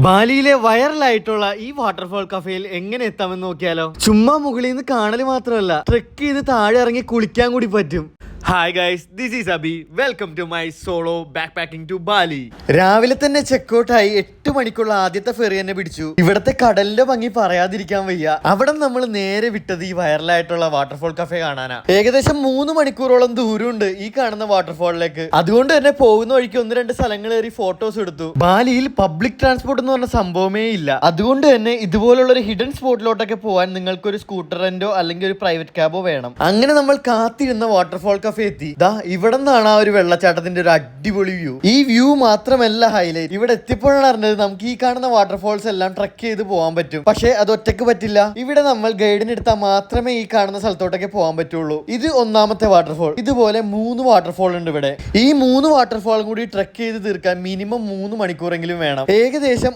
ബാലിയിലെ വൈറലായിട്ടുള്ള ഈ വാട്ടർഫോൾ കഫേയിൽ എങ്ങനെ എത്താമെന്ന് നോക്കിയാലോ. ചുമ്മാ മുകളിൽ നിന്ന് കാണൽ മാത്രമല്ല, ട്രെക്ക് ചെയ്ത് താഴെ ഇറങ്ങി കുളിക്കാൻ കൂടി പറ്റും. Hi guys, this is Abi. Welcome to my solo backpacking to Bali. രാവിലെ തന്നെ ചെക്കൗട്ടായി 8 മണിക്കുള്ള ആദ്യത്തെ ഫെറി തന്നെ പിടിച്ചു. ഇവിടത്തെ കടലിന്റെ ഭംഗി പറയാതിരിക്കാൻ വയ്യ. അവിടെ നമ്മൾ നേരെ വിട്ടത് ഈ വൈറലായിട്ടുള്ള വാട്ടർഫോൾ കഫേ കാണാനാ. ഏകദേശം 3 മണിക്കൂറോളം ദൂരമുണ്ട് ഈ കാണുന്ന വാട്ടർഫോളിലേക്ക്. അതുകൊണ്ട് തന്നെ പോകുന്ന വഴിക്ക് 1-2 സ്ഥലങ്ങൾ കയറി ഫോട്ടോസ് എടുത്തു. ബാലിയിൽ പബ്ലിക് ട്രാൻസ്പോർട്ട് എന്ന് പറഞ്ഞ സംഭവമേ ഇല്ല. അതുകൊണ്ട് തന്നെ ഇതുപോലുള്ള ഒരു ഹിഡൻ സ്പോട്ടിലോട്ടൊക്കെ പോകാൻ നിങ്ങൾക്ക് ഒരു സ്കൂട്ടർ റെന്റോ അല്ലെങ്കിൽ ഒരു പ്രൈവറ്റ് ക്യാബോ വേണം. അങ്ങനെ നമ്മൾ കാത്തിരുന്ന വാട്ടർഫോൾ കഫേ എത്തി. ഇവിടെ നിന്നാണ് ആ ഒരു വെള്ളച്ചാട്ടത്തിന്റെ ഒരു അടിപൊളി വ്യൂ. ഈ വ്യൂ മാത്രമല്ല ഹൈലൈറ്റ്. ഇവിടെ എത്തിയപ്പോഴാണ് അറിഞ്ഞത് നമുക്ക് ഈ കാണുന്ന വാട്ടർഫോൾസ് എല്ലാം ട്രക്ക് ചെയ്ത് പോകാൻ പറ്റും. പക്ഷെ അത് ഒറ്റക്ക് പറ്റില്ല. ഇവിടെ നമ്മൾ ഗൈഡിന് എടുത്താൽ മാത്രമേ ഈ കാണുന്ന സ്ഥലത്തോട്ടൊക്കെ പോകാൻ പറ്റുള്ളൂ. ഇത് 1ാമത്തെ വാട്ടർഫോൾ. ഇതുപോലെ 3 വാട്ടർഫോൾ ഉണ്ട് ഇവിടെ. ഈ 3 വാട്ടർഫോളും കൂടി ട്രക്ക് ചെയ്ത് തീർക്കാൻ മിനിമം 3 മണിക്കൂറെങ്കിലും വേണം. ഏകദേശം